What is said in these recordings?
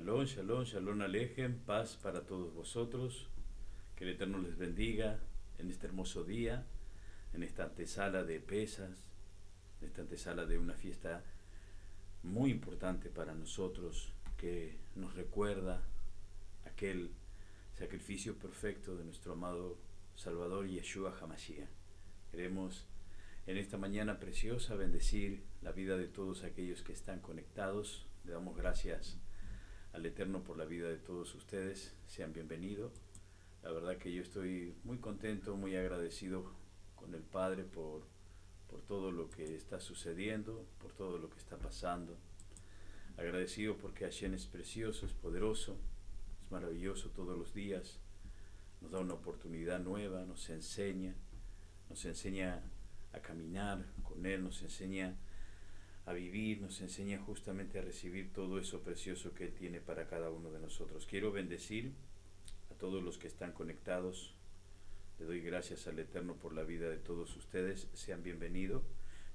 Shalom, shalom, shalom alejem, paz para todos vosotros, que el Eterno les bendiga en este hermoso día, en esta antesala de Pesas, en esta antesala de una fiesta muy importante para nosotros, que nos recuerda aquel sacrificio perfecto de nuestro amado Salvador Yeshua HaMashiach. Queremos en esta mañana preciosa bendecir la vida de todos aquellos que están conectados. Le damos gracias al Eterno por la vida de todos ustedes. Sean bienvenidos. La verdad que yo estoy muy contento, muy agradecido con el Padre por todo lo que está sucediendo, por todo lo que está pasando. Agradecido porque Hashem es precioso, es poderoso, es maravilloso todos los días. Nos da una oportunidad nueva, nos enseña a caminar con Él, nos enseña a vivir, nos enseña justamente a recibir todo eso precioso que Él tiene para cada uno de nosotros. Quiero bendecir a todos los que están conectados. Le doy gracias al Eterno por la vida de todos ustedes. Sean bienvenidos.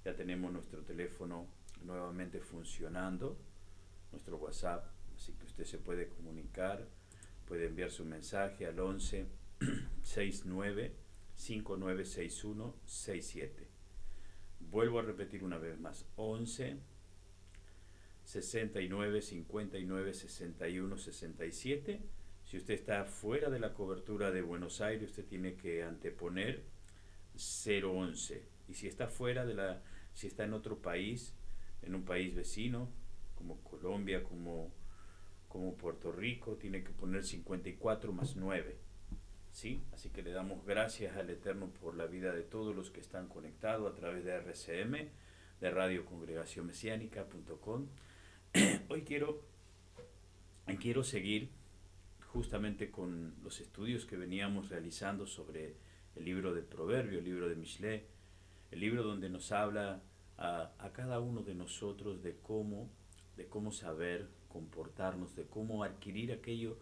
Ya tenemos nuestro teléfono nuevamente funcionando, nuestro WhatsApp, así que usted se puede comunicar, puede enviar su mensaje al 11 69 5961 67. Vuelvo a repetir una vez más, 11 69 59 61 67. Si usted está fuera de la cobertura de Buenos Aires, usted tiene que anteponer 011. Y si está si está en otro país, en un país vecino, como Colombia, como Puerto Rico, tiene que poner 54 más 9. ¿Sí? Así que le damos gracias al Eterno por la vida de todos los que están conectados a través de RCM, de radiocongregacionmesiánica.com. Hoy quiero seguir justamente con los estudios que veníamos realizando sobre el libro de Proverbios, el libro de Mishlei, el libro donde nos habla a cada uno de nosotros de cómo saber comportarnos, de cómo adquirir aquello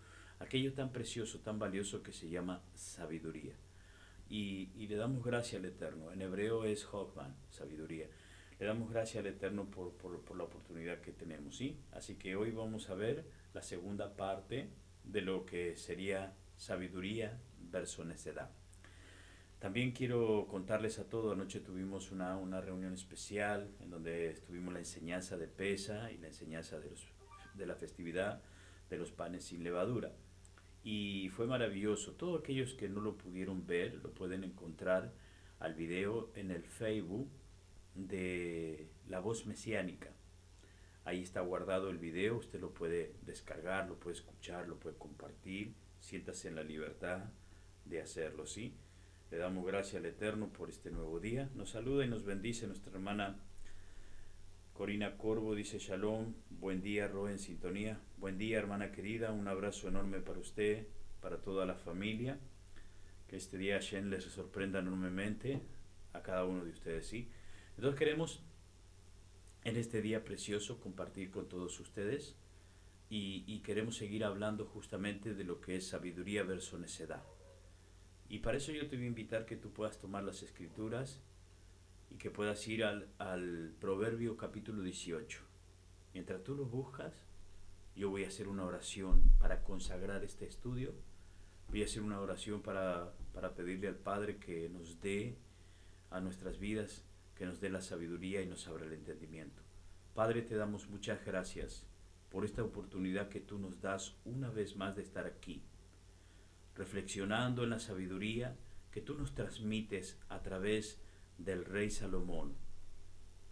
tan precioso, tan valioso que se llama sabiduría. Y le damos gracias al Eterno. En hebreo es Chokmah, sabiduría. Le damos gracias al Eterno por la oportunidad que tenemos, ¿sí? Así que hoy vamos a ver la segunda parte de lo que sería sabiduría versus necedad. También quiero contarles a todos, anoche tuvimos una reunión especial en donde estuvimos la enseñanza de Pesa y la enseñanza de la festividad de los panes sin levadura. Y fue maravilloso. Todos aquellos que no lo pudieron ver lo pueden encontrar al video en el Facebook de La Voz Mesiánica. Ahí está guardado el video, usted lo puede descargar, lo puede escuchar, lo puede compartir. Siéntase en la libertad de hacerlo, ¿sí? Le damos gracias al Eterno por este nuevo día. Nos saluda y nos bendice nuestra hermana Corina Corvo, dice Shalom, buen día, Roe en sintonía. Buen día, hermana querida, un abrazo enorme para usted, para toda la familia. Que este día Hashem les sorprenda enormemente a cada uno de ustedes, ¿sí? Entonces queremos en este día precioso compartir con todos ustedes y queremos seguir hablando justamente de lo que es sabiduría versus necedad. Y para eso yo te voy a invitar que tú puedas tomar las escrituras y que puedas ir al Proverbio capítulo 18. Mientras tú lo buscas, yo voy a hacer una oración para consagrar este estudio. Voy a hacer una oración para pedirle al Padre que nos dé a nuestras vidas, que nos dé la sabiduría y nos abra el entendimiento. Padre, te damos muchas gracias por esta oportunidad que tú nos das una vez más de estar aquí, reflexionando en la sabiduría que tú nos transmites a través del rey Salomón,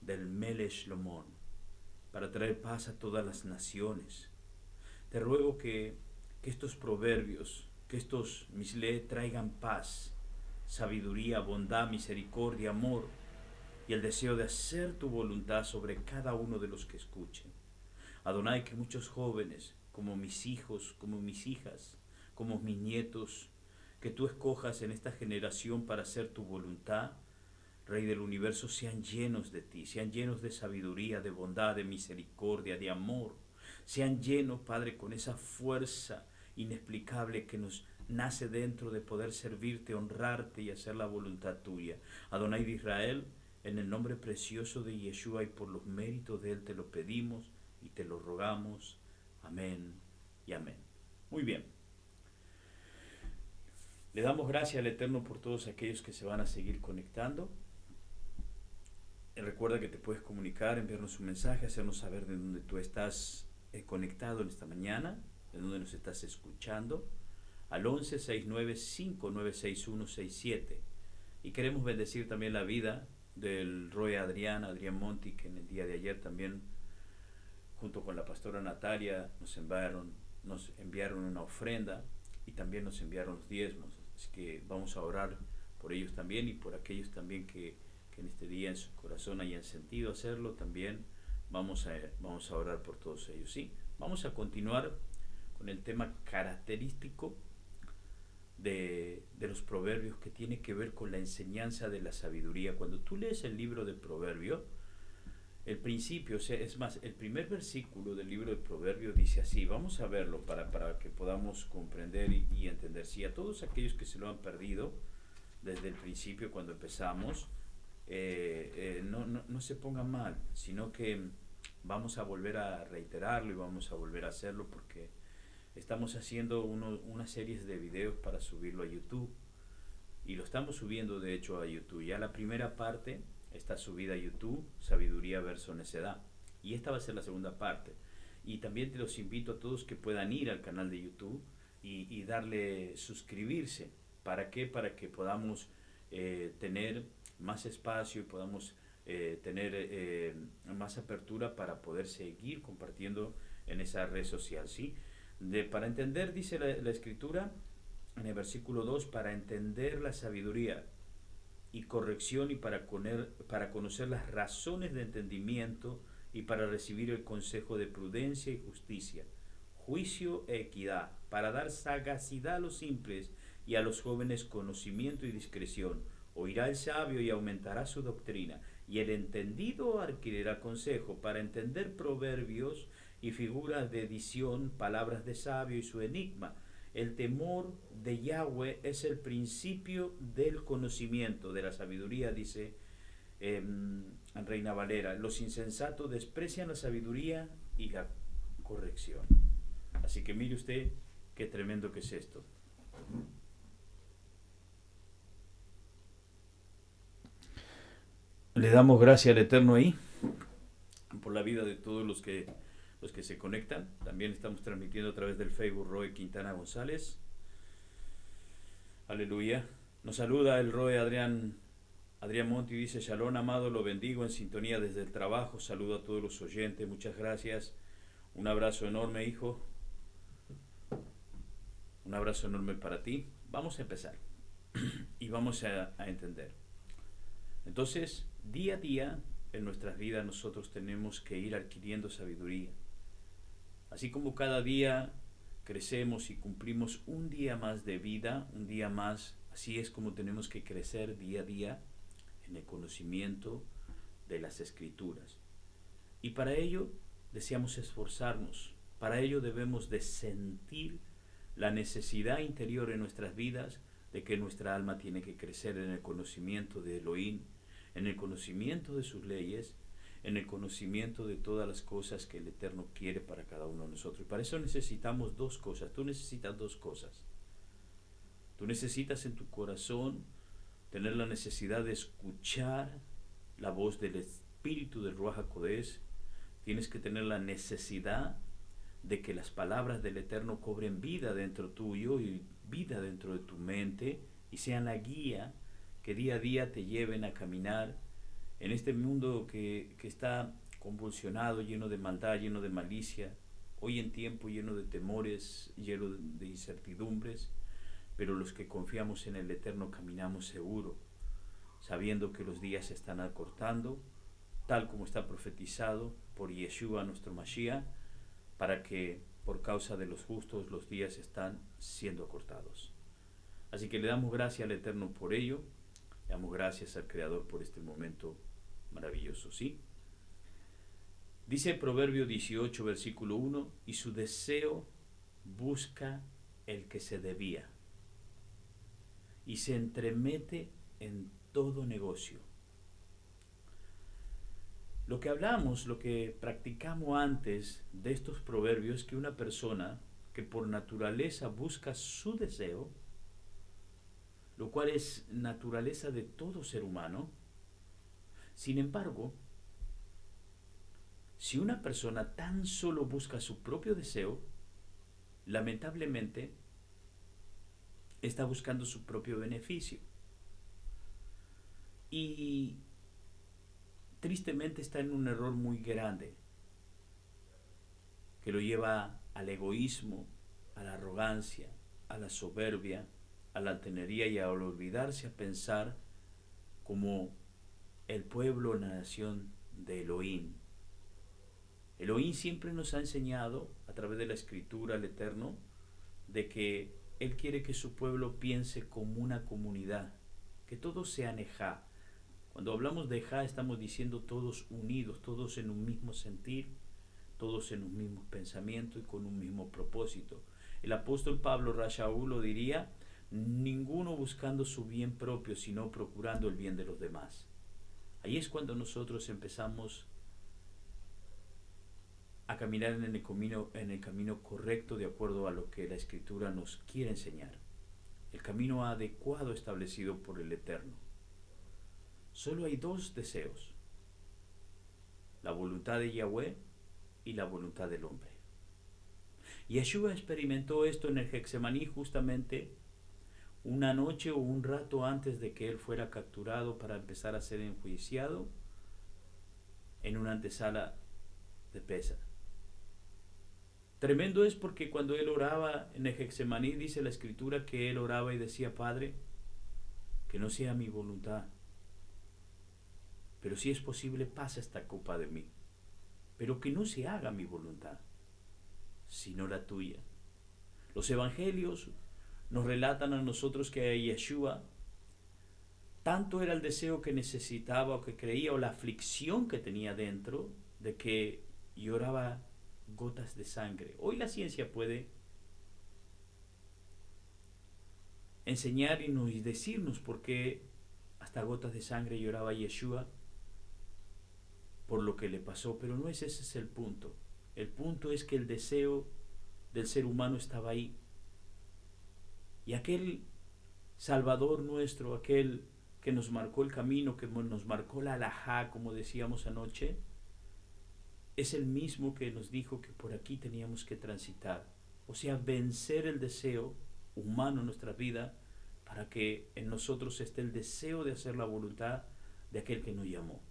del Melech Shlomo, para traer paz a todas las naciones. Te ruego que estos proverbios, que estos Mishlei traigan paz, sabiduría, bondad, misericordia, amor y el deseo de hacer tu voluntad sobre cada uno de los que escuchen. Adonai, que muchos jóvenes, como mis hijos, como mis hijas, como mis nietos, que tú escojas en esta generación para hacer tu voluntad, Rey del universo, sean llenos de ti, sean llenos de sabiduría, de bondad, de misericordia, de amor. Sean llenos, Padre, con esa fuerza inexplicable que nos nace dentro de poder servirte, honrarte y hacer la voluntad tuya. Adonai de Israel, en el nombre precioso de Yeshua y por los méritos de Él te lo pedimos y te lo rogamos. Amén y amén. Muy bien. Le damos gracias al Eterno por todos aquellos que se van a seguir conectando. Recuerda que te puedes comunicar, enviarnos un mensaje, hacernos saber de dónde tú estás conectado en esta mañana, de dónde nos estás escuchando, al 1169596167. Y queremos bendecir también la vida del Roy Adrián Monti, que en el día de ayer también, junto con la pastora Natalia, nos enviaron una ofrenda y también nos enviaron los diezmos. Así que vamos a orar por ellos también y por aquellos también que en este día en su corazón hayan sentido hacerlo. También vamos a orar por todos ellos, ¿sí? Vamos a continuar con el tema característico de los proverbios, que tiene que ver con la enseñanza de la sabiduría. Cuando tú lees el libro de Proverbios, el principio, o sea, es más, el primer versículo del libro de Proverbios dice así. Vamos a verlo para que podamos comprender y entender. Si a todos aquellos que se lo han perdido desde el principio, cuando empezamos, no se pongan mal, sino que vamos a volver a reiterarlo y vamos a volver a hacerlo, porque estamos haciendo una serie de videos para subirlo a YouTube, y lo estamos subiendo de hecho a YouTube. Ya la primera parte está subida a YouTube, Sabiduría versus Necedad, y esta va a ser la segunda parte. Y también te los invito a todos que puedan ir al canal de YouTube y darle suscribirse. ¿Para qué? Para que podamos tener más espacio y podamos tener más apertura para poder seguir compartiendo en esa red social, ¿sí? Para entender, dice la Escritura en el versículo 2, para entender la sabiduría y corrección, y para conocer las razones de entendimiento, y para recibir el consejo de prudencia y justicia, juicio e equidad, para dar sagacidad a los simples y a los jóvenes conocimiento y discreción. Oirá el sabio y aumentará su doctrina, y el entendido adquirirá consejo, para entender proverbios y figuras de edición, palabras de sabio y su enigma. El temor de Yahweh es el principio del conocimiento, de la sabiduría, dice Reina Valera. Los insensatos desprecian la sabiduría y la corrección. Así que mire usted qué tremendo que es esto. Le damos gracias al Eterno ahí por la vida de todos los que se conectan. También estamos transmitiendo a través del Facebook Roy Quintana González. Aleluya. Nos saluda el Roy Adrián Monti, dice: Shalom, amado, lo bendigo en sintonía desde el trabajo. Saludo a todos los oyentes, muchas gracias. Un abrazo enorme, hijo. Un abrazo enorme para ti. Vamos a empezar y vamos a entender. Entonces, día a día en nuestras vidas nosotros tenemos que ir adquiriendo sabiduría. Así como cada día crecemos y cumplimos un día más de vida, un día más, así es como tenemos que crecer día a día en el conocimiento de las Escrituras. Y para ello deseamos esforzarnos, para ello debemos de sentir la necesidad interior en nuestras vidas de que nuestra alma tiene que crecer en el conocimiento de Elohim, en el conocimiento de sus leyes, en el conocimiento de todas las cosas que el Eterno quiere para cada uno de nosotros. Y para eso necesitamos dos cosas. Tú necesitas dos cosas. Tú necesitas en tu corazón tener la necesidad de escuchar la voz del Espíritu del Ruach HaKodesh. Tienes que tener la necesidad de que las palabras del Eterno cobren vida dentro tuyo y vida dentro de tu mente, y sean la guía que día a día te lleven a caminar en este mundo que está convulsionado, lleno de maldad, lleno de malicia, hoy en tiempo lleno de temores, lleno de incertidumbres. Pero los que confiamos en el Eterno caminamos seguro, sabiendo que los días se están acortando, tal como está profetizado por Yeshua, nuestro Mashiach, para que por causa de los justos los días están siendo acortados. Así que le damos gracias al Eterno por ello, le damos gracias al Creador por este momento maravilloso, ¿sí? Dice el Proverbio 18, versículo 1, y su deseo busca el que se desvía, y se entremete en todo negocio. Lo que hablamos, lo que practicamos antes de estos proverbios, es que una persona que por naturaleza busca su deseo, lo cual es naturaleza de todo ser humano. Sin embargo, si una persona tan solo busca su propio deseo, lamentablemente está buscando su propio beneficio. Y tristemente está en un error muy grande que lo lleva al egoísmo, a la arrogancia, a la soberbia, a la altanería y a olvidarse a pensar como el pueblo, la nación de Elohim. Elohim siempre nos ha enseñado a través de la escritura al Eterno de que Él quiere que su pueblo piense como una comunidad, que todos sean ejá. Cuando hablamos de ejá estamos diciendo todos unidos, todos en un mismo sentir, todos en un mismo pensamiento y con un mismo propósito. El apóstol Pablo Rashaú lo diría, ninguno buscando su bien propio, sino procurando el bien de los demás. Ahí es cuando nosotros empezamos a caminar en el camino correcto de acuerdo a lo que la Escritura nos quiere enseñar. El camino adecuado establecido por el Eterno. Solo hay dos deseos: la voluntad de Yahweh y la voluntad del hombre. Yeshua experimentó esto en el Getsemaní justamente una noche o un rato antes de que él fuera capturado para empezar a ser enjuiciado en una antesala de Pesaj. Tremendo es porque cuando él oraba en el Getsemaní, dice la Escritura que él oraba y decía: Padre, que no sea mi voluntad, pero si es posible pasa esta copa de mí, pero que no se haga mi voluntad, sino la tuya. Los evangelios nos relatan a nosotros que a Yeshua tanto era el deseo que necesitaba o que creía o la aflicción que tenía dentro de que lloraba gotas de sangre. Hoy la ciencia puede enseñar y decirnos por qué hasta gotas de sangre lloraba Yeshua por lo que le pasó, pero no es ese es el punto. El punto es que el deseo del ser humano estaba ahí. Y aquel Salvador nuestro, aquel que nos marcó el camino, que nos marcó la halajá, como decíamos anoche, es el mismo que nos dijo que por aquí teníamos que transitar. O sea, vencer el deseo humano en nuestra vida para que en nosotros esté el deseo de hacer la voluntad de aquel que nos llamó.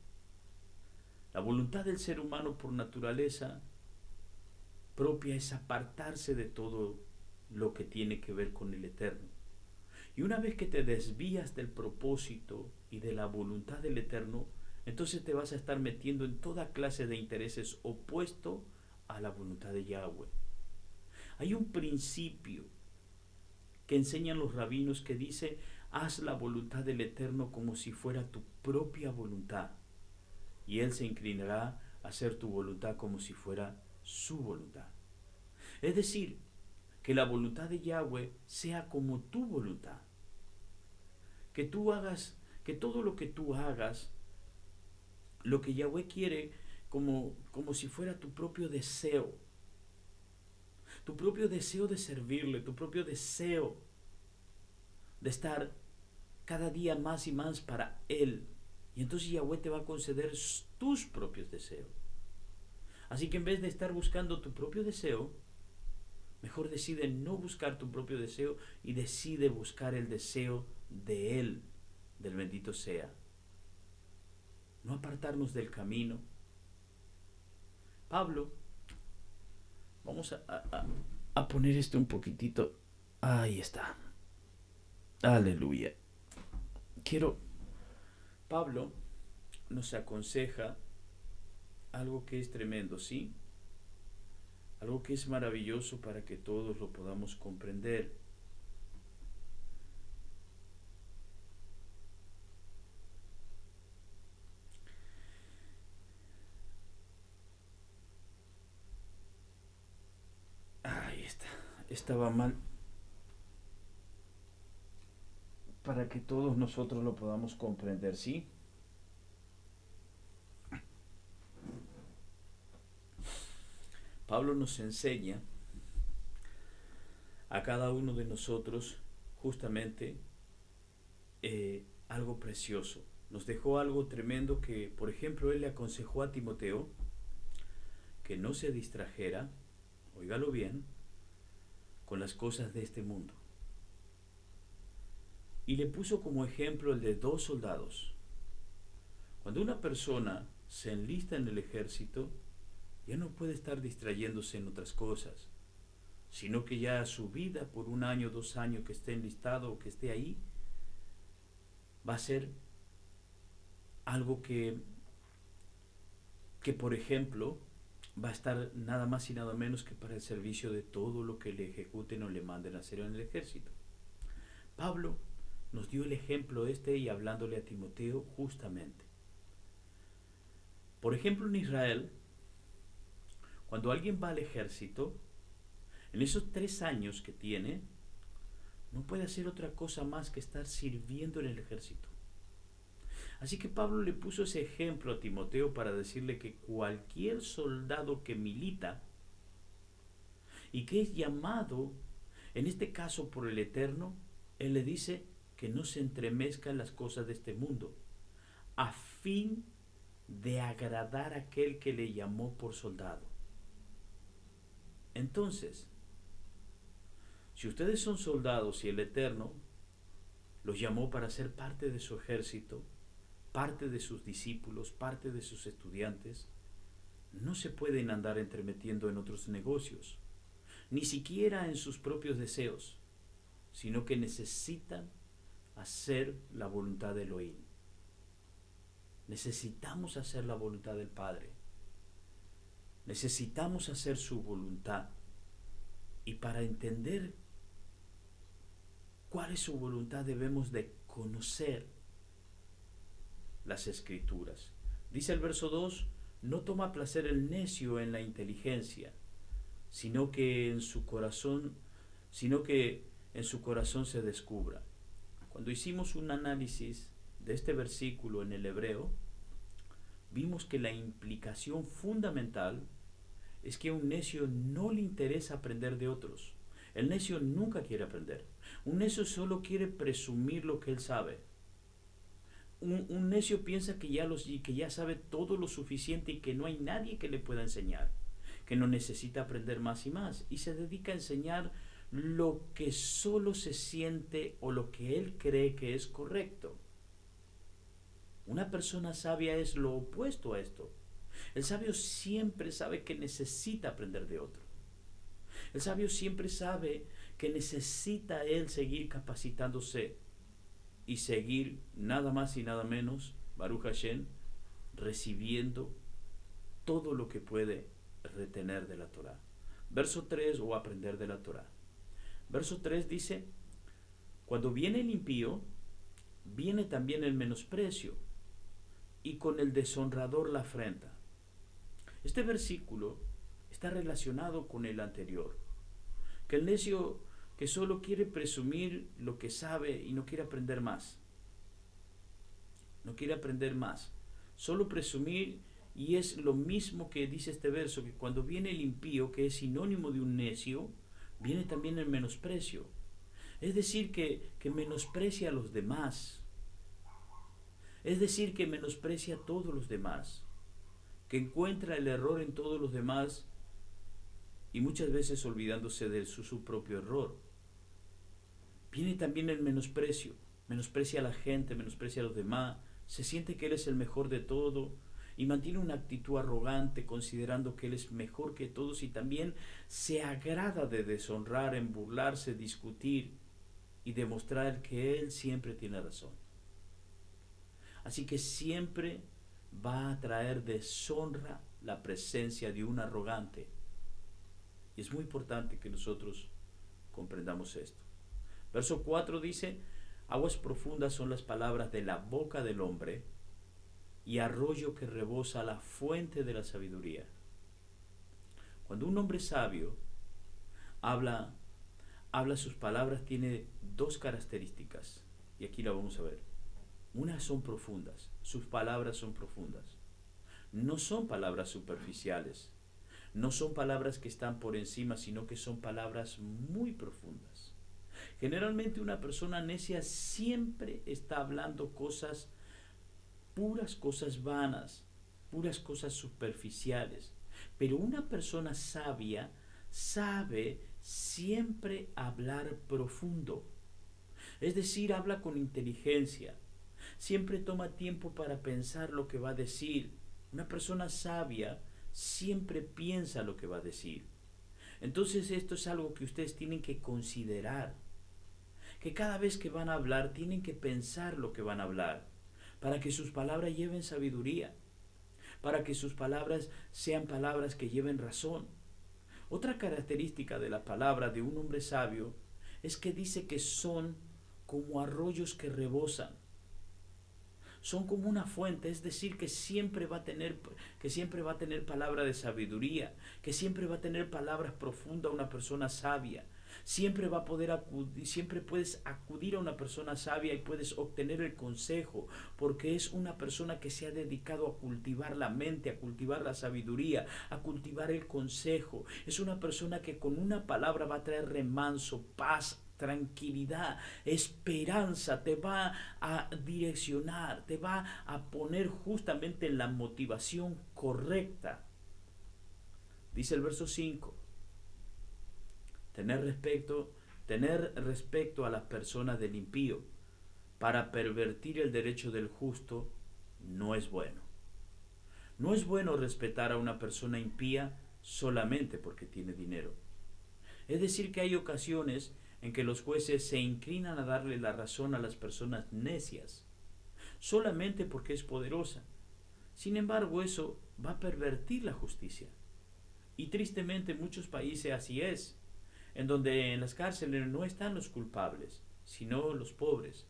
La voluntad del ser humano por naturaleza propia es apartarse de todo lo que tiene que ver con el Eterno. Y una vez que te desvías del propósito y de la voluntad del Eterno, entonces te vas a estar metiendo en toda clase de intereses opuesto a la voluntad de Yahweh. Hay un principio que enseñan los rabinos que dice: haz la voluntad del Eterno como si fuera tu propia voluntad, y Él se inclinará a hacer tu voluntad como si fuera su voluntad. Es decir, que la voluntad de Yahweh sea como tu voluntad. Que tú hagas, que todo lo que tú hagas, lo que Yahweh quiere, como si fuera tu propio deseo. Tu propio deseo de servirle, tu propio deseo de estar cada día más y más para Él. Y entonces Yahweh te va a conceder tus propios deseos. Así que en vez de estar buscando tu propio deseo, mejor decide no buscar tu propio deseo y decide buscar el deseo de Él, del bendito sea. No apartarnos del camino. Pablo, vamos a poner esto un poquitito. Ahí está. Aleluya. Pablo nos aconseja algo que es tremendo, ¿sí? Algo que es maravilloso para que todos lo podamos comprender. Ahí está. Estaba mal. Para que todos nosotros lo podamos comprender, ¿sí? Pablo nos enseña a cada uno de nosotros justamente algo precioso. Nos dejó algo tremendo que, por ejemplo, él le aconsejó a Timoteo que no se distrajera, óigalo bien, con las cosas de este mundo. Y le puso como ejemplo el de 2 soldados. Cuando una persona se enlista en el ejército, ya no puede estar distrayéndose en otras cosas, sino que ya su vida por 1 año, 2 años que esté enlistado o que esté ahí, va a ser algo que por ejemplo, va a estar nada más y nada menos que para el servicio de todo lo que le ejecuten o le manden a hacer en el ejército. Pablo nos dio el ejemplo y hablándole a Timoteo justamente. Por ejemplo, en Israel, cuando alguien va al ejército, en esos 3 años que tiene, no puede hacer otra cosa más que estar sirviendo en el ejército. Así que Pablo le puso ese ejemplo a Timoteo para decirle que cualquier soldado que milita y que es llamado, en este caso por el Eterno, él le dice que no se entremezca en las cosas de este mundo, a fin de agradar a aquel que le llamó por soldado. Entonces, si ustedes son soldados y el Eterno los llamó para ser parte de su ejército, parte de sus discípulos, parte de sus estudiantes, no se pueden andar entremetiendo en otros negocios, ni siquiera en sus propios deseos, sino que necesitan hacer la voluntad de Elohim. Necesitamos hacer la voluntad del Padre. Necesitamos hacer su voluntad. Y para entender cuál es su voluntad debemos de conocer las Escrituras. Dice el verso 2, no toma placer el necio en la inteligencia, sino que en su corazón se descubra. Cuando hicimos un análisis de este versículo en el hebreo, vimos que la implicación fundamental es que a un necio no le interesa aprender de otros. El necio nunca quiere aprender. Un necio solo quiere presumir lo que él sabe. Un necio piensa que ya sabe todo lo suficiente y que no hay nadie que le pueda enseñar, que no necesita aprender más y más, y se dedica a enseñar lo que solo se siente o lo que él cree que es correcto. Una persona sabia es lo opuesto a esto. El sabio siempre sabe que necesita aprender de otro. El sabio siempre sabe que necesita él seguir capacitándose y seguir nada más y nada menos, Baruch Hashem, recibiendo todo lo que puede retener de la Torah. Verso 3, o aprender de la Torah. Verso 3 dice, cuando viene el impío, viene también el menosprecio, y con el deshonrador la afrenta. Este versículo está relacionado con el anterior, que el necio que solo quiere presumir lo que sabe y no quiere aprender más. No quiere aprender más. Solo presumir, y es lo mismo que dice este verso, que cuando viene el impío, que es sinónimo de un necio, viene también el menosprecio. Es decir, que menosprecia a los demás. Es decir, que menosprecia a todos los demás. Que encuentra el error en todos los demás y muchas veces olvidándose de su propio error. Viene también el menosprecio. Menosprecia a la gente, menosprecia a los demás. Se siente que él es el mejor de todo y mantiene una actitud arrogante considerando que él es mejor que todos, y también se agrada de deshonrar, en burlarse, discutir y demostrar que él siempre tiene razón. Así que siempre va a traer deshonra la presencia de un arrogante. Y es muy importante que nosotros comprendamos esto. Verso 4 dice, aguas profundas son las palabras de la boca del hombre, y arroyo que rebosa la fuente de la sabiduría. Cuando un hombre sabio habla sus palabras, tiene 2 características, y aquí la vamos a ver. Una, son profundas, sus palabras son profundas. No son palabras superficiales, No son palabras que están por encima, sino que son palabras muy profundas. Generalmente una persona necia siempre está hablando cosas, puras cosas vanas, puras cosas superficiales. Pero una persona sabia sabe siempre hablar profundo. Es decir, habla con inteligencia. Siempre toma tiempo para pensar lo que va a decir. Una persona sabia siempre piensa lo que va a decir. Entonces esto es algo que ustedes tienen que considerar. Que cada vez que van a hablar tienen que pensar lo que van a hablar. Para que sus palabras lleven sabiduría. Para que sus palabras sean palabras que lleven razón. Otra característica de la palabra de un hombre sabio es que dice que son como arroyos que rebosan. Son como una fuente, es decir, que siempre va a tener palabra de sabiduría, que siempre va a tener palabras profundas una persona sabia. Siempre va a poder acudir, siempre puedes acudir a una persona sabia y puedes obtener el consejo, porque es una persona que se ha dedicado a cultivar la mente, a cultivar la sabiduría, a cultivar el consejo. Es una persona que con una palabra va a traer remanso, paz, tranquilidad, esperanza, te va a direccionar, te va a poner justamente en la motivación correcta. Dice el verso 5. Tener respecto a las personas del impío para pervertir el derecho del justo no es bueno. No es bueno respetar a una persona impía solamente porque tiene dinero. Es decir, que hay ocasiones en que los jueces se inclinan a darle la razón a las personas necias, solamente porque es poderosa. Sin embargo, eso va a pervertir la justicia. Y tristemente en muchos países así es, en donde en las cárceles no están los culpables, sino los pobres,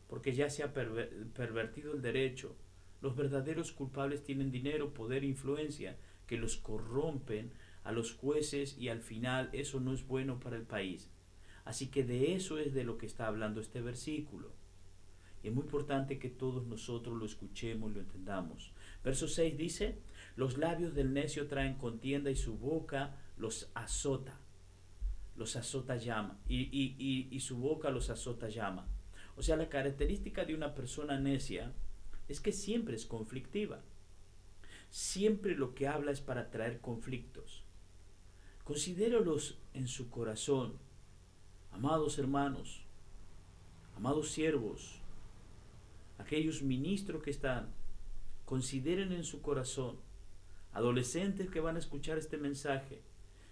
porque ya se ha pervertido el derecho. Los verdaderos culpables tienen dinero, poder e influencia que los corrompen a los jueces y al final eso no es bueno para el país. Así que de eso es de lo que está hablando este versículo. Y es muy importante que todos nosotros lo escuchemos y lo entendamos. Verso 6 dice, los labios del necio traen contienda y su boca los azota llama, y su boca los azota llama. O sea, la característica de una persona necia es que siempre es conflictiva. Siempre lo que habla es para traer conflictos. Considérelos en su corazón, amados hermanos, amados siervos, aquellos ministros que están, consideren en su corazón, adolescentes que van a escuchar este mensaje,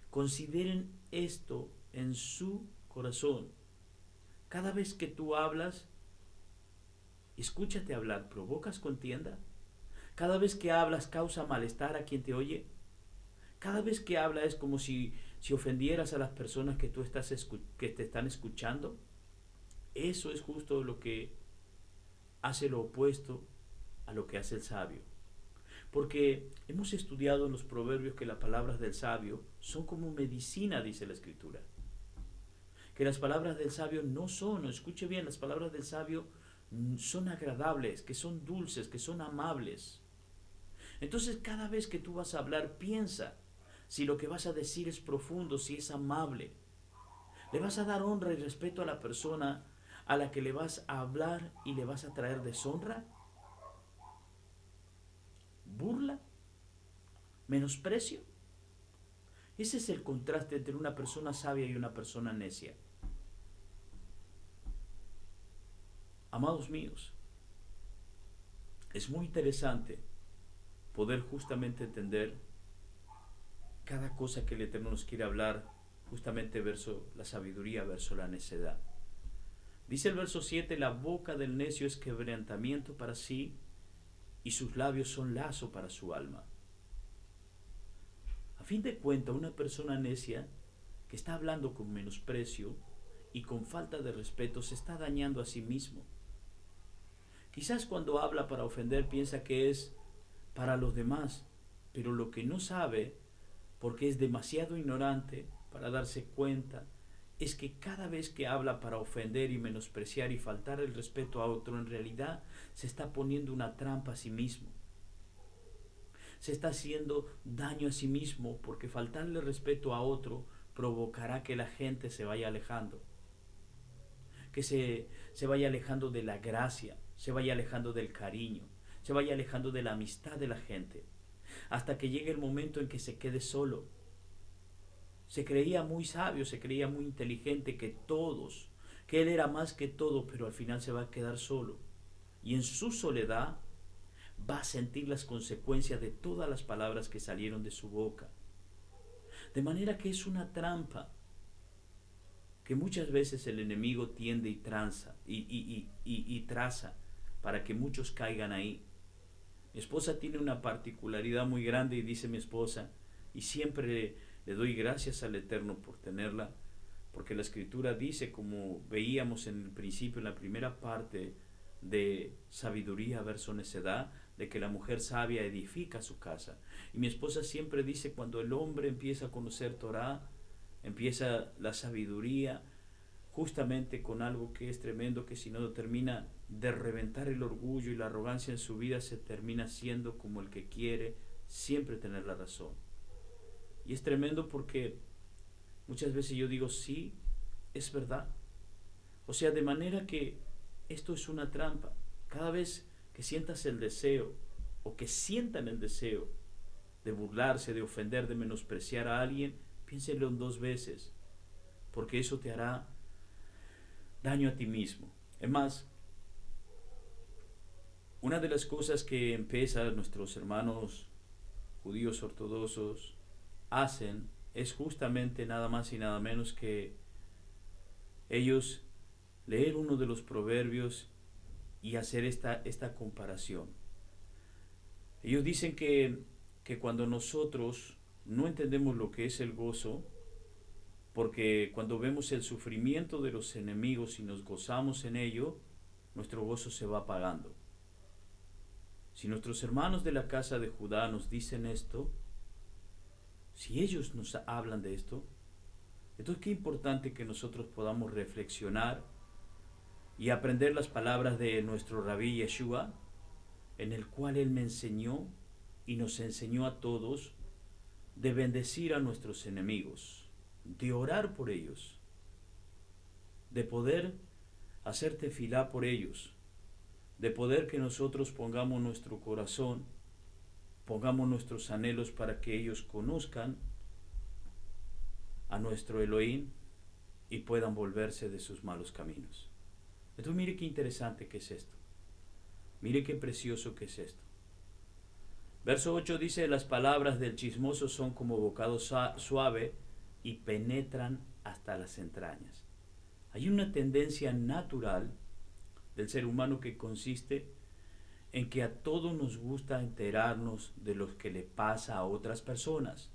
consideren esto en su corazón. Cada vez que tú hablas, escúchate hablar, ¿provocas contienda? Cada vez que hablas, ¿causa malestar a quien te oye? Cada vez que hablas es como si ofendieras a las personas que que te están escuchando. Eso es justo lo que hace lo opuesto a lo que hace el sabio. Porque hemos estudiado en los proverbios que las palabras del sabio son como medicina, dice la Escritura. Que las palabras del sabio no son, escuche bien, las palabras del sabio son agradables, que son dulces, que son amables. Entonces cada vez que tú vas a hablar, piensa si lo que vas a decir es profundo, si es amable. ¿Le vas a dar honra y respeto a la persona a la que le vas a hablar y le vas a traer deshonra? ¿Burla? ¿Menosprecio? Ese es el contraste entre una persona sabia y una persona necia. Amados míos, es muy interesante poder justamente entender cada cosa que el Eterno nos quiere hablar, justamente verso la sabiduría, verso la necedad. Dice el verso 7, la boca del necio es quebrantamiento para sí, y sus labios son lazo para su alma. A fin de cuentas, una persona necia que está hablando con menosprecio y con falta de respeto se está dañando a sí mismo. Quizás cuando habla para ofender piensa que es para los demás, pero lo que no sabe, porque es demasiado ignorante para darse cuenta, es que cada vez que habla para ofender y menospreciar y faltar el respeto a otro, en realidad se está poniendo una trampa a sí mismo. se está haciendo daño a sí mismo, porque faltarle respeto a otro provocará que la gente se vaya alejando, que se vaya alejando de la gracia, se vaya alejando del cariño, se vaya alejando de la amistad de la gente, hasta que llegue el momento en que se quede solo. Se creía muy sabio, se creía muy inteligente, que él era más que todo, pero al final se va a quedar solo. Y en su soledad va a sentir las consecuencias de todas las palabras que salieron de su boca. De manera que es una trampa que muchas veces el enemigo tiende y traza para que muchos caigan ahí. Mi esposa tiene una particularidad muy grande, y dice mi esposa, y siempre le doy gracias al Eterno por tenerla, porque la Escritura dice, como veíamos en el principio, en la primera parte de Sabiduría verso Necedad, de que la mujer sabia edifica su casa. Y mi esposa siempre dice, cuando el hombre empieza a conocer Torah, empieza la sabiduría, justamente con algo que es tremendo, que si no termina de reventar el orgullo y la arrogancia en su vida, se termina siendo como el que quiere siempre tener la razón. Y es tremendo porque muchas veces yo digo, sí, es verdad. O sea, de manera que esto es una trampa. Cada vez que sientas el deseo, o que sientan el deseo de burlarse, de ofender, de menospreciar a alguien, piénselo en 2 veces, porque eso te hará daño a ti mismo. Es más, una de las cosas que empiezan nuestros hermanos judíos ortodoxos hacen es justamente nada más y nada menos que ellos leer uno de los proverbios y hacer esta comparación. Ellos dicen que cuando nosotros no entendemos lo que es el gozo, porque cuando vemos el sufrimiento de los enemigos y nos gozamos en ello, nuestro gozo se va apagando. Si nuestros hermanos de la casa de Judá nos dicen esto, si ellos nos hablan de esto, entonces qué importante que nosotros podamos reflexionar y aprender las palabras de nuestro Rabí Yeshua, en el cual él me enseñó y nos enseñó a todos de bendecir a nuestros enemigos, de orar por ellos, de poder hacer tefilá por ellos, de poder que nosotros pongamos nuestro corazón, pongamos nuestros anhelos para que ellos conozcan a nuestro Elohim y puedan volverse de sus malos caminos. Entonces mire qué interesante que es esto. Mire qué precioso que es esto. Verso 8 dice, las palabras del chismoso son como bocado suave y penetran hasta las entrañas. Hay una tendencia natural del ser humano que consiste en que a todos nos gusta enterarnos de lo que le pasa a otras personas.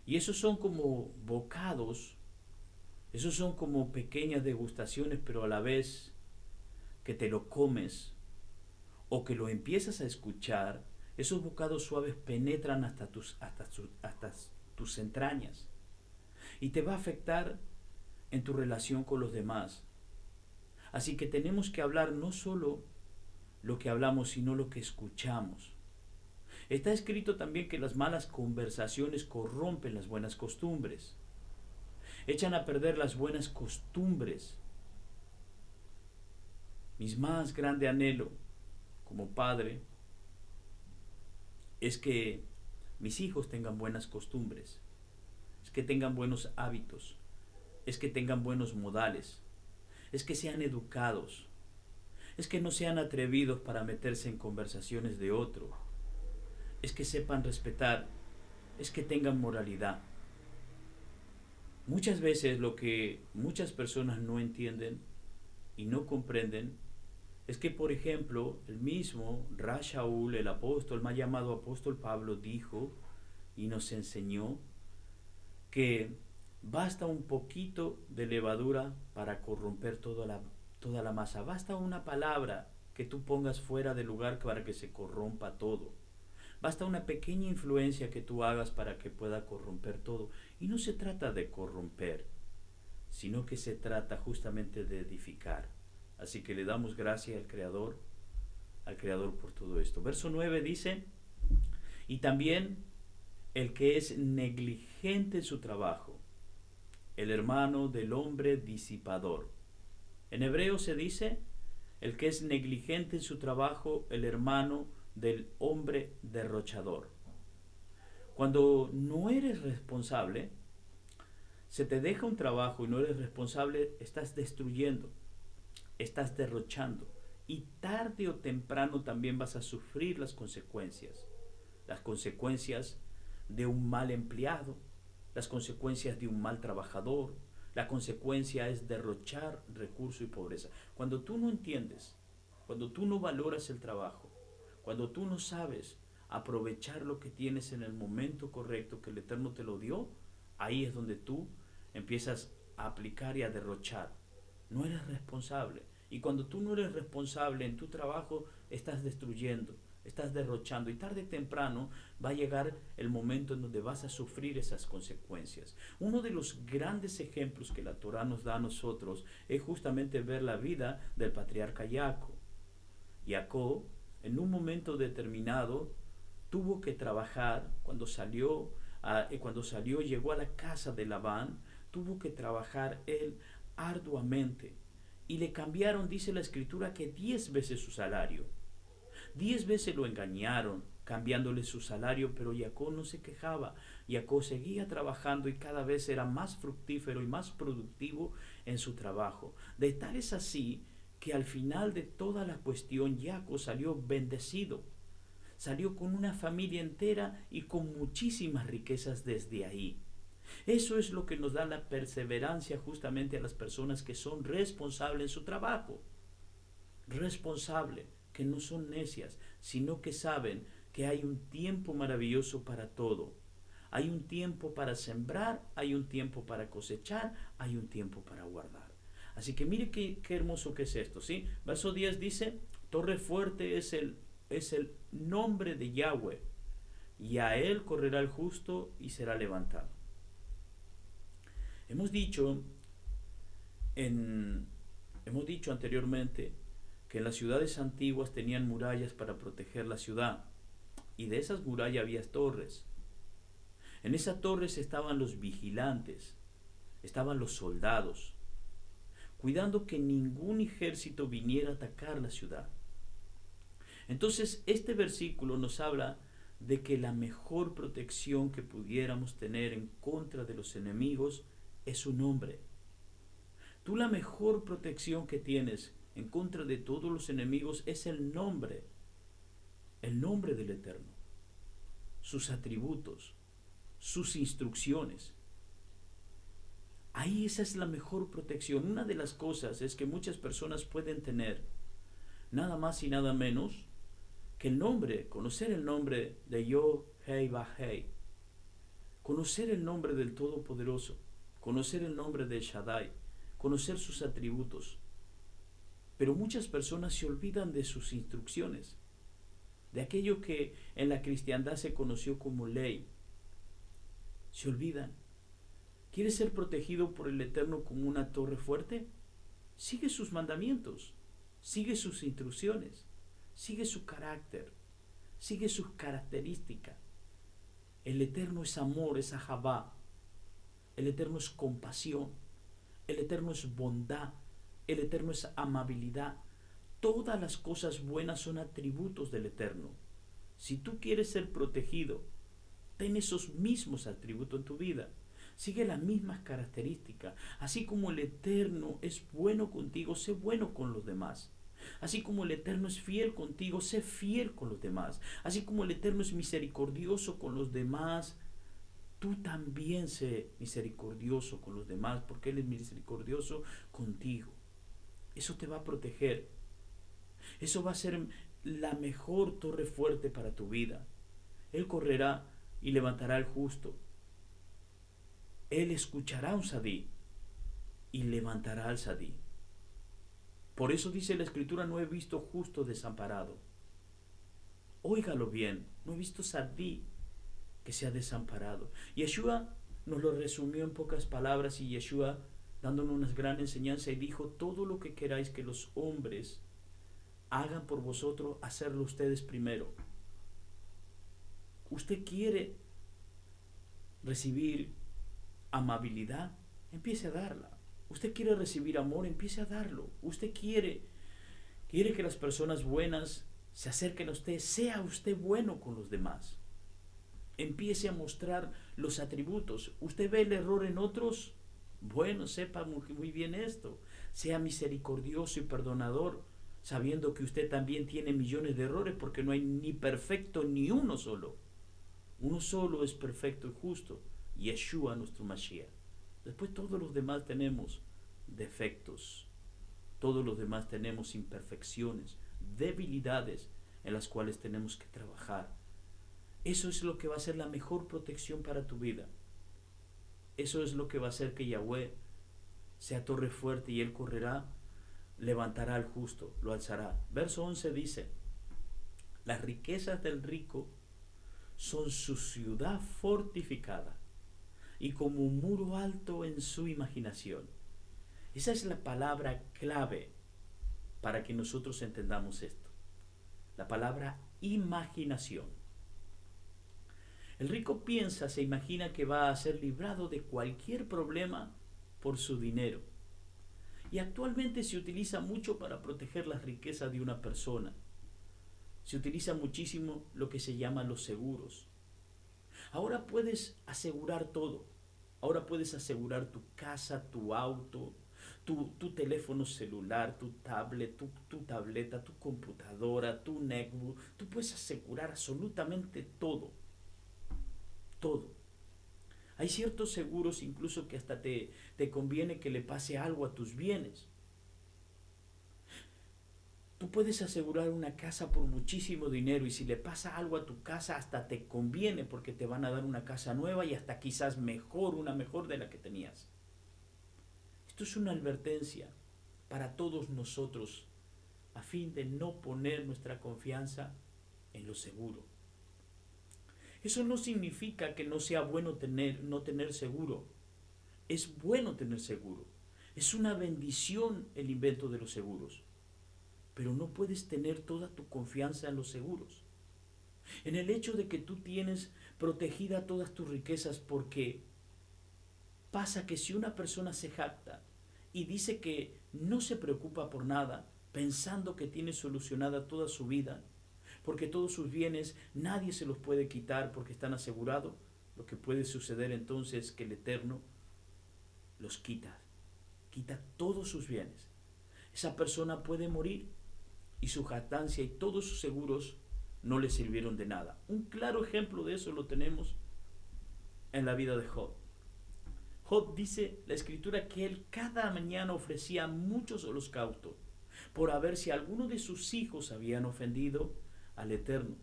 Y esos son como bocados, esos son como pequeñas degustaciones, pero a la vez que te lo comes o que lo empiezas a escuchar, esos bocados suaves penetran hasta tus entrañas y te va a afectar en tu relación con los demás. Así que tenemos que hablar no solo lo que hablamos, sino lo que escuchamos. Está escrito también que las malas conversaciones corrompen las buenas costumbres, echan a perder las buenas costumbres. Mi más grande anhelo como padre es que mis hijos tengan buenas costumbres, es que tengan buenos hábitos, es que tengan buenos modales, es que sean educados, es que no sean atrevidos para meterse en conversaciones de otro, es que sepan respetar, es que tengan moralidad. Muchas veces lo que muchas personas no entienden y no comprenden es que, por ejemplo, el mismo Rashaul, el apóstol, más llamado apóstol Pablo, dijo y nos enseñó que basta un poquito de levadura para corromper toda la masa. Basta una palabra que tú pongas fuera de lugar para que se corrompa todo. Basta una pequeña influencia que tú hagas para que pueda corromper todo. Y no se trata de corromper, sino que se trata justamente de edificar. Así que le damos gracias al Creador por todo esto. Verso 9 dice, Y también el que es negligente en su trabajo, el hermano del hombre disipador. En hebreo se dice, el que es negligente en su trabajo, el hermano del hombre derrochador. Cuando no eres responsable, se te deja un trabajo y no eres responsable, estás destruyendo, estás derrochando. Y tarde o temprano también vas a sufrir las consecuencias. Las consecuencias de un mal empleado, las consecuencias de un mal trabajador. La consecuencia es derrochar recursos y pobreza. Cuando tú no entiendes, cuando tú no valoras el trabajo, cuando tú no sabes aprovechar lo que tienes en el momento correcto que el Eterno te lo dio, ahí es donde tú empiezas a aplicar y a derrochar. No eres responsable. Y cuando tú no eres responsable en tu trabajo, estás destruyendo, estás derrochando. Y tarde o temprano va a llegar el momento en donde vas a sufrir esas consecuencias. Uno de los grandes ejemplos que la Torá nos da a nosotros es justamente ver la vida del patriarca Jacob. Jacob, en un momento determinado, tuvo que trabajar cuando salió, llegó a la casa de Labán, tuvo que trabajar él arduamente. Y le cambiaron, dice la escritura, que 10 veces su salario. 10 veces lo engañaron, cambiándole su salario, pero Jacob no se quejaba. Jacob seguía trabajando y cada vez era más fructífero y más productivo en su trabajo. De tal es así que al final de toda la cuestión, Jacob salió bendecido. Salió con una familia entera y con muchísimas riquezas desde ahí. Eso es lo que nos da la perseverancia justamente a las personas que son responsables en su trabajo. Responsable, que no son necias, sino que saben que hay un tiempo maravilloso para todo. Hay un tiempo para sembrar, hay un tiempo para cosechar, hay un tiempo para guardar. Así que mire qué hermoso que es esto, ¿sí? Verso 10 dice, torre fuerte es el nombre de Yahweh, y a él correrá el justo y será levantado. Hemos dicho anteriormente que en las ciudades antiguas tenían murallas para proteger la ciudad, y de esas murallas había torres. En esas torres estaban los vigilantes, estaban los soldados, cuidando que ningún ejército viniera a atacar la ciudad. Entonces, este versículo nos habla de que la mejor protección que pudiéramos tener en contra de los enemigos es su nombre. Tú la mejor protección que tienes en contra de todos los enemigos es el nombre del Eterno, sus atributos, sus instrucciones. Ahí esa es la mejor protección. Una de las cosas es que muchas personas pueden tener nada más y nada menos que el nombre, conocer el nombre de Yod-Heh-Vah-Heh, conocer el nombre del Todopoderoso, conocer el nombre de Shaddai, conocer sus atributos. Pero muchas personas se olvidan de sus instrucciones, de aquello que en la cristiandad se conoció como ley. Se olvidan. ¿Quieres ser protegido por el Eterno como una torre fuerte? Sigue sus mandamientos, sigue sus instrucciones, sigue su carácter, sigue sus características. El Eterno es amor, es ahabá. El Eterno es compasión. El Eterno es bondad. El Eterno es amabilidad. Todas las cosas buenas son atributos del Eterno. Si tú quieres ser protegido, ten esos mismos atributos en tu vida. Sigue las mismas características. Así como el Eterno es bueno contigo, sé bueno con los demás. Así como el Eterno es fiel contigo, sé fiel con los demás. Así como el Eterno es misericordioso con los demás, tú también sé misericordioso con los demás, porque Él es misericordioso contigo. Eso te va a proteger. Eso va a ser la mejor torre fuerte para tu vida. Él correrá y levantará al justo. Él escuchará a un sadí y levantará al sadí. Por eso dice la Escritura, no he visto justo desamparado. Óigalo bien, no he visto sadí que sea desamparado. Yeshua nos lo resumió en pocas palabras, y Yeshua, dándonos una gran enseñanza, y dijo, todo lo que queráis que los hombres hagan por vosotros, hacerlo ustedes primero. Usted quiere recibir amabilidad, empiece a darla. Usted quiere recibir amor, empiece a darlo. Usted quiere que las personas buenas se acerquen a usted, sea usted bueno con los demás. Empiece a mostrar los atributos. Usted ve el error en otros, bueno, sepa muy bien esto. Sea misericordioso y perdonador, sabiendo que usted también tiene millones de errores, porque no hay ni perfecto ni uno solo. Uno solo es perfecto y justo, Yeshua, nuestro Mashiach. Después todos los demás tenemos defectos, todos los demás tenemos imperfecciones, debilidades en las cuales tenemos que trabajar. Eso es lo que va a ser la mejor protección para tu vida. Eso es lo que va a hacer que Yahweh sea torre fuerte y Él correrá, levantará al justo, lo alzará. Verso 11 dice, las riquezas del rico son su ciudad fortificada y como un muro alto en su imaginación. Esa es la palabra clave para que nosotros entendamos esto. La palabra imaginación. El rico piensa, se imagina que va a ser librado de cualquier problema por su dinero. Y actualmente se utiliza mucho para proteger las riquezas de una persona. Se utiliza muchísimo lo que se llama los seguros. Ahora puedes asegurar todo. Ahora puedes asegurar tu casa, tu auto, tu teléfono celular, tu tablet, tu tableta, tu computadora, tu netbook. Tú puedes asegurar absolutamente todo. Todo. Hay ciertos seguros incluso que hasta te conviene que le pase algo a tus bienes. Tú puedes asegurar una casa por muchísimo dinero y si le pasa algo a tu casa hasta te conviene porque te van a dar una casa nueva y hasta quizás mejor, una mejor de la que tenías. Esto es una advertencia para todos nosotros a fin de no poner nuestra confianza en lo seguro. Eso no significa que no sea bueno no tener seguro. Es bueno tener seguro. Es una bendición el invento de los seguros. Pero no puedes tener toda tu confianza en los seguros. En el hecho de que tú tienes protegida todas tus riquezas, porque pasa que si una persona se jacta y dice que no se preocupa por nada, pensando que tiene solucionada toda su vida, porque todos sus bienes nadie se los puede quitar porque están asegurados, lo que puede suceder entonces es que el Eterno los quita todos sus bienes. Esa persona puede morir y su jactancia y todos sus seguros no le sirvieron de nada. Un claro ejemplo de eso lo tenemos en la vida de Job. Job dice la escritura que él cada mañana ofrecía muchos holocaustos por ver si alguno de sus hijos habían ofendido al Eterno.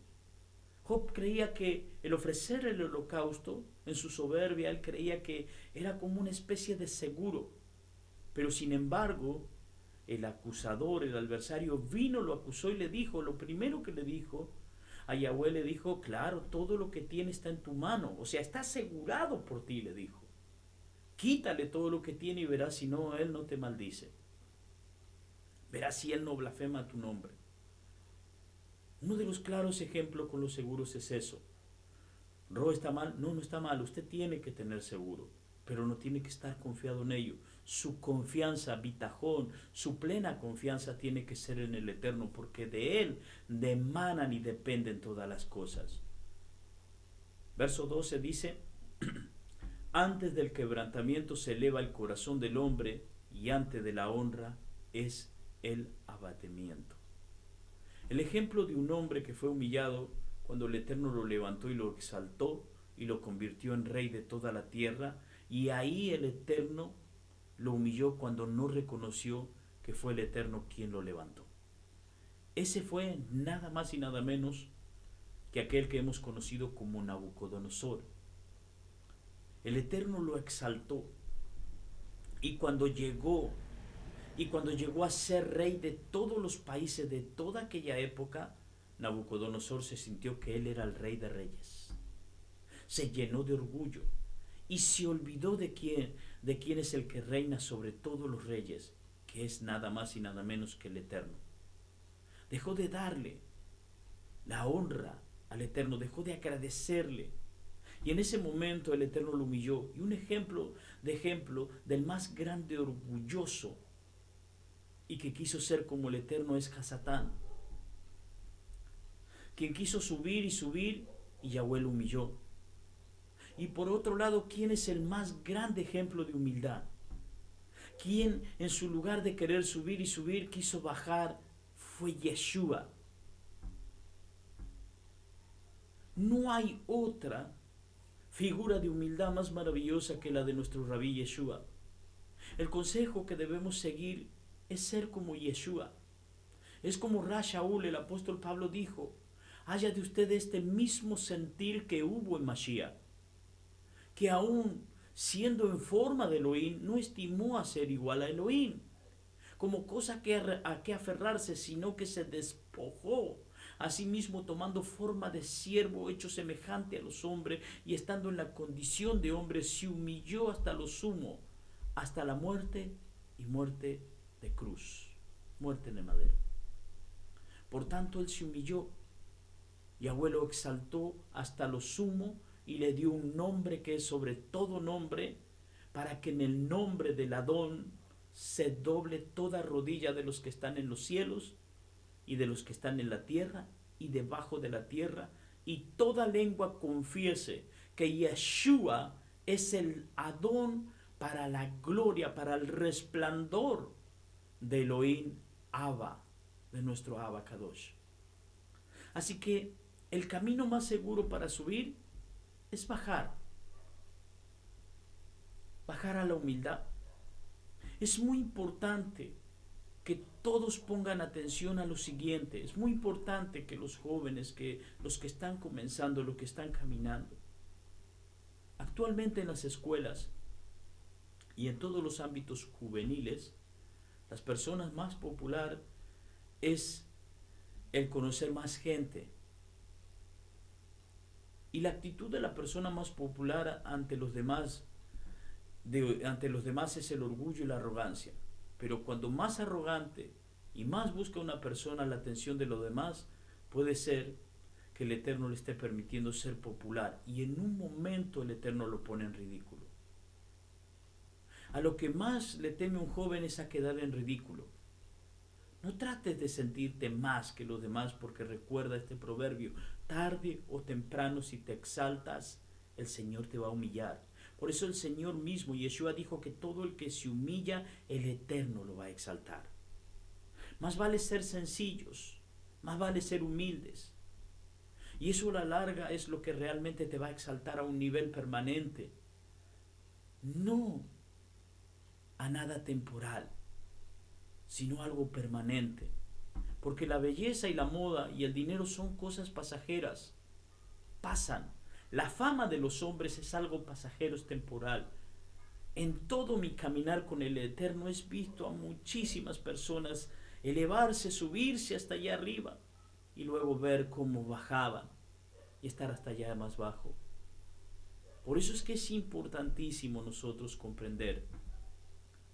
Job creía que el ofrecer el holocausto, en su soberbia, él creía que era como una especie de seguro. Pero sin embargo, el acusador, el adversario, vino, lo acusó y le dijo, lo primero que le dijo a Yahweh, le dijo, claro, todo lo que tiene está en tu mano, o sea, está asegurado por ti, le dijo. Quítale todo lo que tiene y verás si no, él no te maldice. Verás si él no blasfema tu nombre. Uno de los claros ejemplos con los seguros es eso. ¿Ro está mal? No, no está mal. Usted tiene que tener seguro, pero no tiene que estar confiado en ello. Su confianza, bitajón, su plena confianza tiene que ser en el Eterno, porque de Él emanan y dependen todas las cosas. Verso 12 dice, antes del quebrantamiento se eleva el corazón del hombre y antes de la honra es el abatimiento. El ejemplo de un hombre que fue humillado cuando el Eterno lo levantó y lo exaltó y lo convirtió en rey de toda la tierra, y ahí el Eterno lo humilló cuando no reconoció que fue el Eterno quien lo levantó. Ese fue nada más y nada menos que aquel que hemos conocido como Nabucodonosor. El Eterno lo exaltó y cuando llegó a ser rey de todos los países de toda aquella época, Nabucodonosor se sintió que él era el rey de reyes. Se llenó de orgullo y se olvidó de quién es el que reina sobre todos los reyes, que es nada más y nada menos que el Eterno. Dejó de darle la honra al Eterno, dejó de agradecerle. Y en ese momento el Eterno lo humilló. Y un ejemplo del más grande orgulloso y que quiso ser como el Eterno es Hasatán, quien quiso subir y subir y Yahweh lo humilló. Y por otro lado, ¿quién es el más grande ejemplo de humildad? Quien en su lugar de querer subir y subir quiso bajar fue Yeshua. No hay otra figura de humildad más maravillosa que la de nuestro Rabí Yeshua. El consejo que debemos seguir es ser como Yeshua. Es como Rashaúl, el apóstol Pablo dijo: haya de usted este mismo sentir que hubo en Mashiach, que aún siendo en forma de Elohim, no estimó a ser igual a Elohim, como cosa a que aferrarse, sino que se despojó a sí mismo, tomando forma de siervo, hecho semejante a los hombres, y estando en la condición de hombre, se humilló hasta lo sumo, hasta la muerte, y muerte de cruz, muerte en el madero. Por tanto, él se humilló, Yahweh lo exaltó hasta lo sumo, y le dio un nombre que es sobre todo nombre, para que en el nombre del Adón se doble toda rodilla de los que están en los cielos y de los que están en la tierra y debajo de la tierra, y toda lengua confiese que Yeshua es el Adón, para la gloria, para el resplandor de Elohim Abba, de nuestro Abba Kadosh. Así que el camino más seguro para subir es bajar a la humildad. Es muy importante que todos pongan atención a lo siguiente. Es muy importante que los jóvenes, que los que están comenzando, los que están caminando, actualmente en las escuelas y en todos los ámbitos juveniles, las personas más popular es el conocer más gente. Y la actitud de la persona más popular ante los demás es el orgullo y la arrogancia. Pero cuando más arrogante y más busca una persona la atención de los demás, puede ser que el Eterno le esté permitiendo ser popular, y en un momento el Eterno lo pone en ridículo. A lo que más le teme un joven es a quedar en ridículo. No trates de sentirte más que los demás, porque recuerda este proverbio: tarde o temprano, si te exaltas, el Señor te va a humillar. Por eso el Señor mismo, Yeshua, dijo que todo el que se humilla, el Eterno lo va a exaltar. Más vale ser sencillos, más vale ser humildes. Y eso a la larga es lo que realmente te va a exaltar a un nivel permanente. No a nada temporal, sino algo permanente. Porque la belleza y la moda y el dinero son cosas pasajeras. Pasan. La fama de los hombres es algo pasajero, es temporal. En todo mi caminar con el Eterno he visto a muchísimas personas elevarse, subirse hasta allá arriba, y luego ver cómo bajaban y estar hasta allá más bajo. Por eso es que es importantísimo nosotros comprender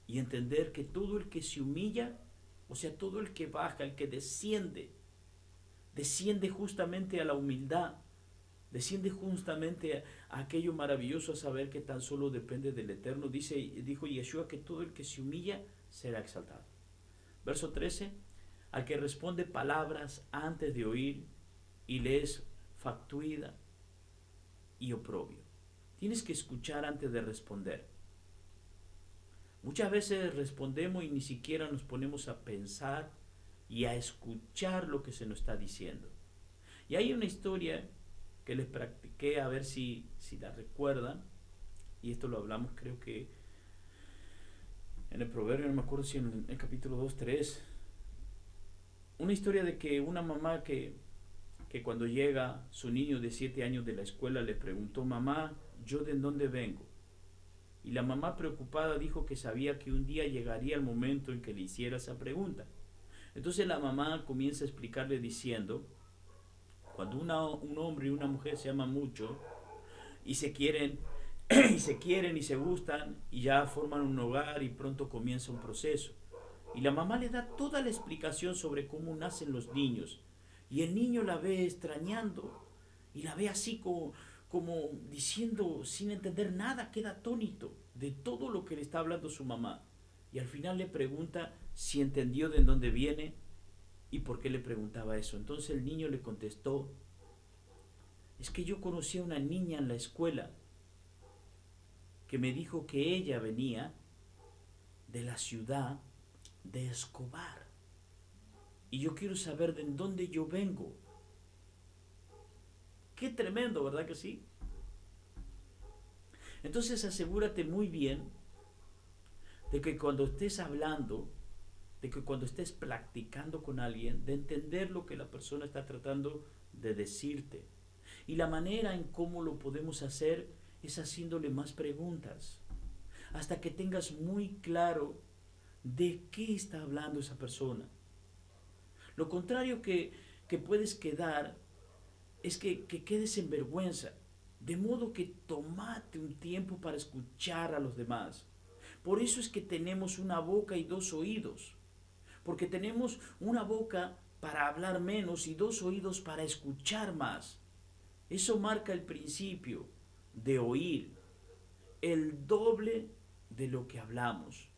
y entender que todo el que se humilla, o sea, todo el que baja, el que desciende justamente a la humildad, desciende justamente a aquello maravilloso, a saber que tan solo depende del Eterno. Dijo Yeshua que todo el que se humilla será exaltado. Verso 13: al que responde palabras antes de oír y le es factuida y oprobio. Tienes que escuchar antes de responder. Muchas veces respondemos y ni siquiera nos ponemos a pensar y a escuchar lo que se nos está diciendo. Y hay una historia que les practiqué, a ver si la recuerdan, y esto lo hablamos creo que en el proverbio, no me acuerdo si en el capítulo 2, 3, una historia de que una mamá que cuando llega su niño de 7 años de la escuela le preguntó: mamá, ¿yo de dónde vengo? Y la mamá, preocupada, dijo que sabía que un día llegaría el momento en que le hiciera esa pregunta. Entonces la mamá comienza a explicarle diciendo: cuando un hombre y una mujer se aman mucho y se quieren y se gustan y ya forman un hogar, y pronto comienza un proceso. Y la mamá le da toda la explicación sobre cómo nacen los niños, y el niño la ve extrañando y la ve así como diciendo sin entender nada, queda atónito de todo lo que le está hablando su mamá. Y al final le pregunta si entendió de dónde viene y por qué le preguntaba eso. Entonces el niño le contestó, es que yo conocí a una niña en la escuela que me dijo que ella venía de la ciudad de Escobar. Y yo quiero saber de dónde yo vengo. Qué tremendo, ¿verdad que sí? Entonces asegúrate muy bien de que cuando estés hablando, de que cuando estés practicando con alguien, de entender lo que la persona está tratando de decirte. Y la manera en cómo lo podemos hacer es haciéndole más preguntas, hasta que tengas muy claro de qué está hablando esa persona. Lo contrario que puedes quedar es que quedes en vergüenza, de modo que tomate un tiempo para escuchar a los demás. Por eso es que tenemos una boca y dos oídos, porque tenemos una boca para hablar menos y dos oídos para escuchar más. Eso marca el principio de oír, el doble de lo que hablamos.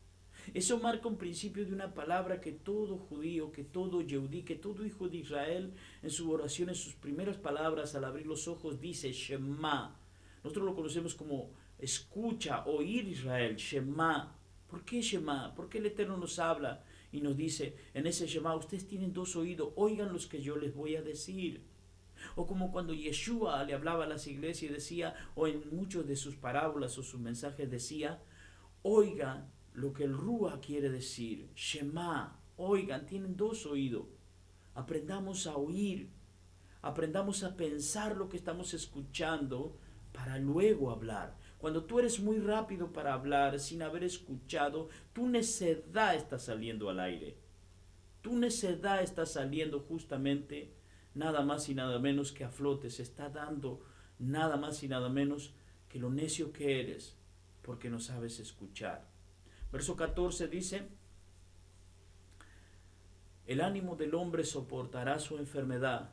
Eso marca un principio de una palabra que todo judío, que todo yehudí, que todo hijo de Israel en su oración, en sus primeras palabras al abrir los ojos dice Shema. Nosotros lo conocemos como escucha, oír Israel, Shema. ¿Por qué Shema? ¿Por qué el Eterno nos habla y nos dice en ese Shema, ustedes tienen dos oídos, oigan los que yo les voy a decir? O como cuando Yeshua le hablaba a las iglesias y decía, o en muchos de sus parábolas o sus mensajes decía, oigan lo que el Rúa quiere decir, Shema, oigan, tienen dos oídos. Aprendamos a oír, aprendamos a pensar lo que estamos escuchando para luego hablar. Cuando tú eres muy rápido para hablar sin haber escuchado, tu necedad está saliendo al aire. Tu necedad está saliendo justamente nada más y nada menos que a flote. Se está dando nada más y nada menos que lo necio que eres porque no sabes escuchar. Verso 14 dice, el ánimo del hombre soportará su enfermedad,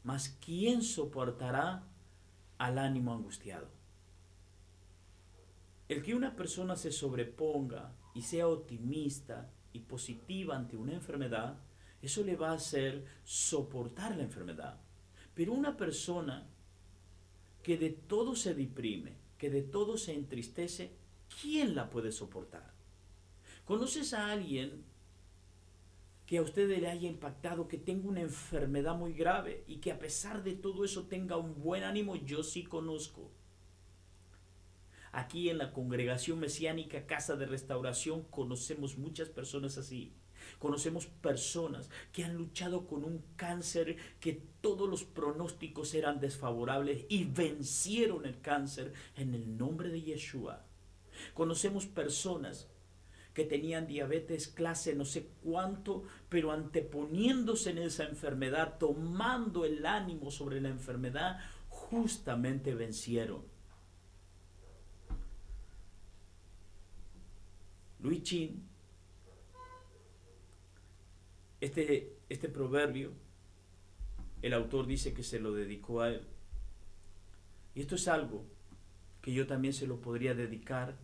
mas ¿quién soportará al ánimo angustiado? El que una persona se sobreponga y sea optimista y positiva ante una enfermedad, eso le va a hacer soportar la enfermedad. Pero una persona que de todo se deprime, que de todo se entristece, ¿quién la puede soportar? ¿Conoces a alguien que a usted le haya impactado, que tenga una enfermedad muy grave y que a pesar de todo eso tenga un buen ánimo? Yo sí conozco. Aquí en la Congregación Mesiánica Casa de Restauración conocemos muchas personas así. Conocemos personas que han luchado con un cáncer que todos los pronósticos eran desfavorables y vencieron el cáncer en el nombre de Yeshua. Conocemos personas que tenían diabetes clase no sé cuánto, pero anteponiéndose en esa enfermedad, tomando el ánimo sobre la enfermedad, justamente vencieron. Louis Chin, este proverbio, el autor dice que se lo dedicó a él. Y esto es algo que yo también se lo podría dedicar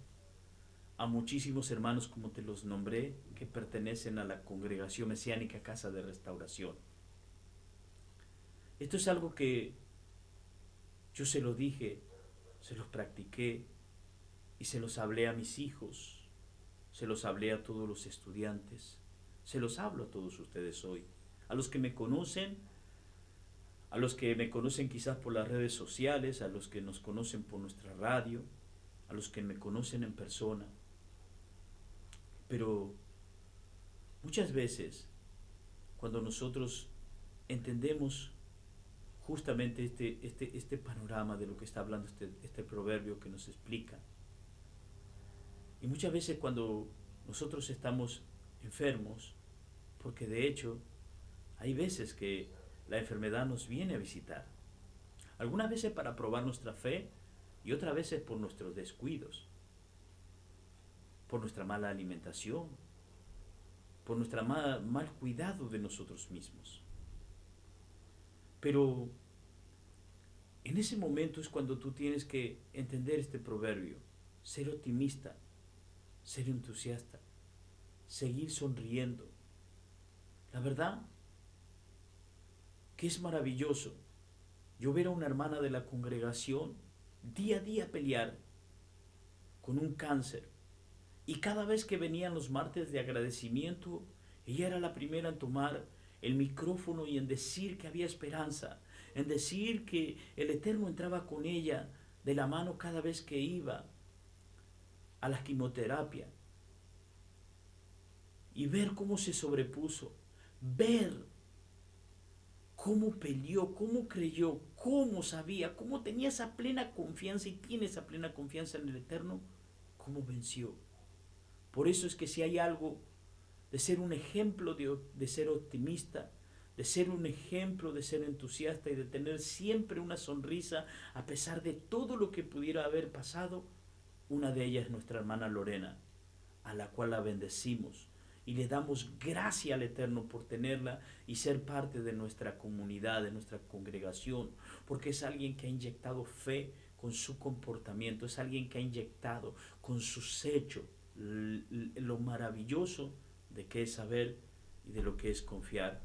a muchísimos hermanos, como te los nombré, que pertenecen a la Congregación Mesiánica Casa de Restauración. Esto es algo que yo se lo dije, se los practiqué y se los hablé a mis hijos, se los hablé a todos los estudiantes, se los hablo a todos ustedes hoy, a los que me conocen, a los que me conocen quizás por las redes sociales, a los que nos conocen por nuestra radio, a los que me conocen en persona. Pero muchas veces, cuando nosotros entendemos justamente este panorama de lo que está hablando este proverbio que nos explica, y muchas veces cuando nosotros estamos enfermos, porque de hecho hay veces que la enfermedad nos viene a visitar, algunas veces para probar nuestra fe y otras veces por nuestros descuidos, por nuestra mala alimentación, por nuestro mal cuidado de nosotros mismos. Pero En ese momento es cuando tú tienes que entender este proverbio, ser optimista, ser entusiasta, seguir sonriendo. La verdad que es maravilloso yo ver a una hermana de la congregación día a día pelear con un cáncer. Y cada vez que venían los martes de agradecimiento, ella era la primera en tomar el micrófono y en decir que había esperanza, en decir que el Eterno entraba con ella de la mano cada vez que iba a la quimioterapia. Y ver cómo se sobrepuso, ver cómo peleó, cómo creyó, cómo sabía, cómo tenía esa plena confianza y tiene esa plena confianza en el Eterno, cómo venció. Por eso es que si hay algo de ser un ejemplo de ser optimista, de ser un ejemplo de ser entusiasta y de tener siempre una sonrisa a pesar de todo lo que pudiera haber pasado, una de ellas es nuestra hermana Lorena, a la cual la bendecimos y le damos gracias al Eterno por tenerla y ser parte de nuestra comunidad, de nuestra congregación, porque es alguien que ha inyectado fe con su comportamiento, es alguien que ha inyectado con sus hechos lo maravilloso de qué es saber y de lo que es confiar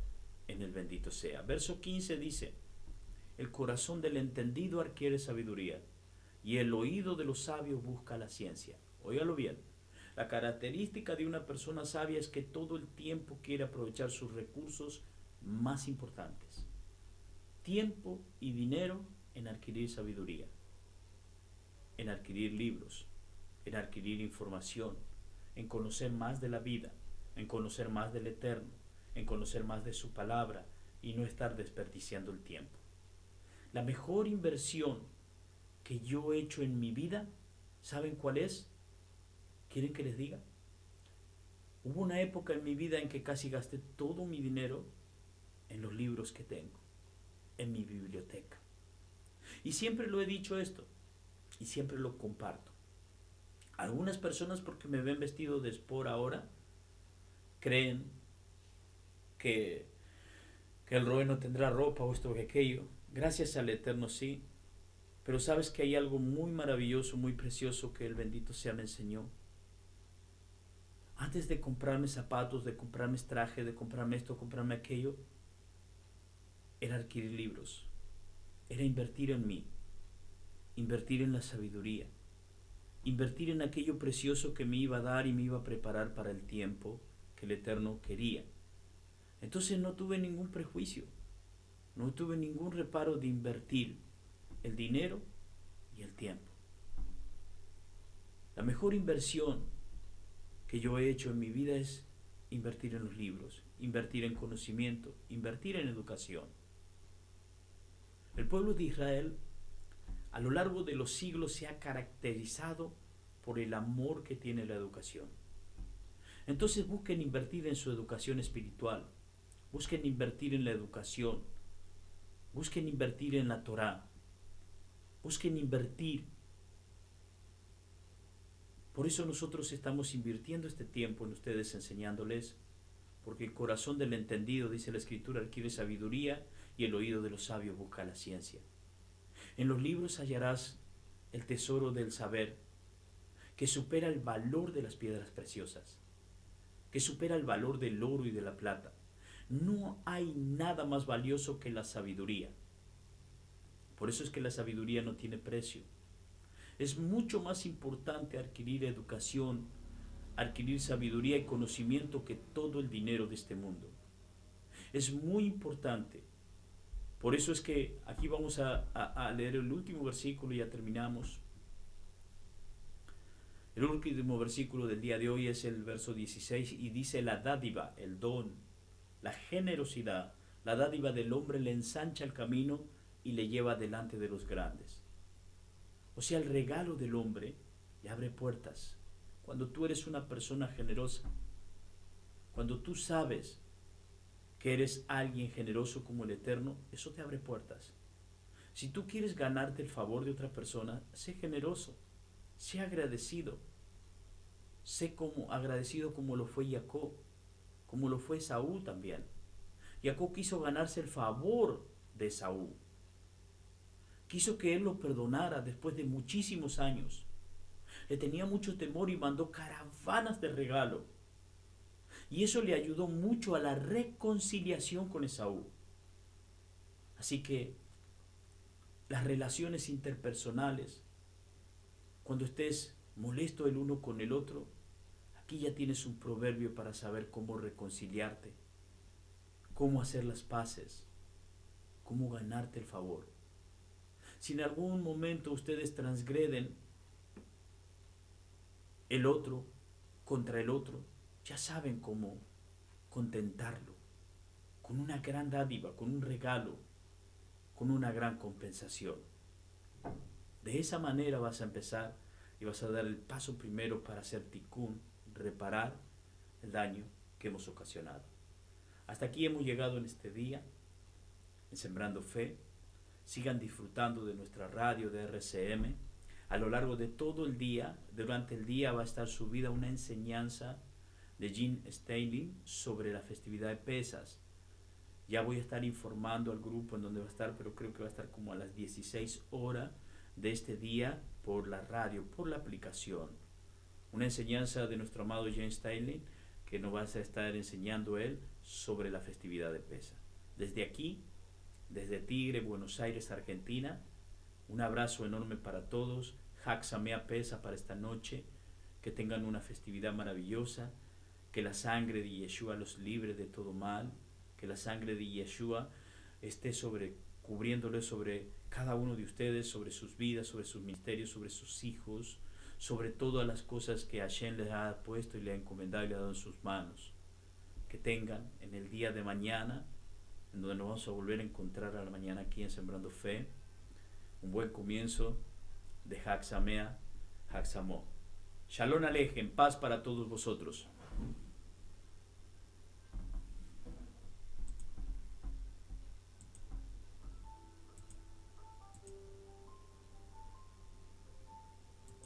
en el bendito sea. Verso 15 dice, el corazón del entendido adquiere sabiduría y el oído de los sabios busca la ciencia. Óigalo bien. La característica de una persona sabia es que todo el tiempo quiere aprovechar sus recursos más importantes. Tiempo y dinero en adquirir sabiduría, en adquirir libros, en adquirir información, en conocer más de la vida, en conocer más del Eterno, en conocer más de su palabra y no estar desperdiciando el tiempo. La mejor inversión que yo he hecho en mi vida, ¿saben cuál es? ¿Quieren que les diga? Hubo una época en mi vida en que casi gasté todo mi dinero en los libros que tengo, en mi biblioteca. Y siempre lo he dicho esto, y siempre lo comparto. Algunas personas, porque me ven vestido de sport ahora, creen que, que el Roe no tendrá ropa o esto o aquello. Gracias al Eterno sí. Pero sabes que hay algo muy maravilloso, muy precioso que el bendito sea me enseñó. Antes de comprarme zapatos, de comprarme traje, de comprarme esto, comprarme aquello, era adquirir libros. Era invertir en mí. Invertir en la sabiduría. Invertir en aquello precioso que me iba a dar y me iba a preparar para el tiempo que el Eterno quería. Entonces no tuve ningún prejuicio, no tuve ningún reparo de invertir el dinero y el tiempo. La mejor inversión que yo he hecho en mi vida es invertir en los libros, invertir en conocimiento, invertir en educación. El pueblo de Israel a lo largo de los siglos se ha caracterizado por el amor que tiene la educación. Entonces busquen invertir en su educación espiritual, busquen invertir en la educación, busquen invertir en la Torá, busquen invertir. Por eso nosotros estamos invirtiendo este tiempo en ustedes, enseñándoles, porque el corazón del entendido, dice la Escritura, adquiere sabiduría y el oído de los sabios busca la ciencia. En los libros hallarás el tesoro del saber, que supera el valor de las piedras preciosas, que supera el valor del oro y de la plata. No hay nada más valioso que la sabiduría. Por eso es que la sabiduría no tiene precio. Es mucho más importante adquirir educación, adquirir sabiduría y conocimiento que todo el dinero de este mundo. Es muy importante. Por eso es que aquí vamos a leer el último versículo y ya terminamos. El último versículo del día de hoy es el verso 16 y dice: la dádiva, el don, la generosidad, la dádiva del hombre le ensancha el camino y le lleva delante de los grandes. O sea, el regalo del hombre le abre puertas. Cuando tú eres una persona generosa, cuando tú sabes que eres alguien generoso como el Eterno, eso te abre puertas. Si tú quieres ganarte el favor de otra persona, sé generoso, sé agradecido. Sé como agradecido como lo fue Jacob, como lo fue Saúl también. Jacob quiso ganarse el favor de Saúl. Quiso que él lo perdonara después de muchísimos años. Le tenía mucho temor y mandó caravanas de regalo. Y eso le ayudó mucho a la reconciliación con Esaú. Así que las relaciones interpersonales, cuando estés molesto el uno con el otro, aquí ya tienes un proverbio para saber cómo reconciliarte, cómo hacer las paces, cómo ganarte el favor. Si en algún momento ustedes transgreden el otro contra el otro, ya saben cómo contentarlo, con una gran dádiva, con un regalo, con una gran compensación. De esa manera vas a empezar y vas a dar el paso primero para hacer tikkun, reparar el daño que hemos ocasionado. Hasta aquí hemos llegado en este día, en Sembrando Fe. Sigan disfrutando de nuestra radio de RCM. A lo largo de todo el día, durante el día va a estar subida una enseñanza de Jean Staley sobre la festividad de Pesas. Ya voy a estar informando al grupo en donde va a estar, pero creo que va a estar como a las 16 horas de este día por la radio, por la aplicación. Una enseñanza de nuestro amado Jean Staley que nos va a estar enseñando él sobre la festividad de Pesas. Desde aquí, desde Tigre, Buenos Aires, Argentina, un abrazo enorme para todos. Hag Samea Pesach para esta noche. Que tengan una festividad maravillosa. Que la sangre de Yeshua los libre de todo mal. Que la sangre de Yeshua esté cubriéndole sobre cada uno de ustedes, sobre sus vidas, sobre sus ministerios, sobre sus hijos, sobre todas las cosas que Hashem les ha puesto y le ha encomendado y le ha dado en sus manos. Que tengan en el día de mañana, en donde nos vamos a volver a encontrar a la mañana aquí en Sembrando Fe, un buen comienzo de Hag Samea, Hag Samo. Shalom Alejem, paz para todos vosotros.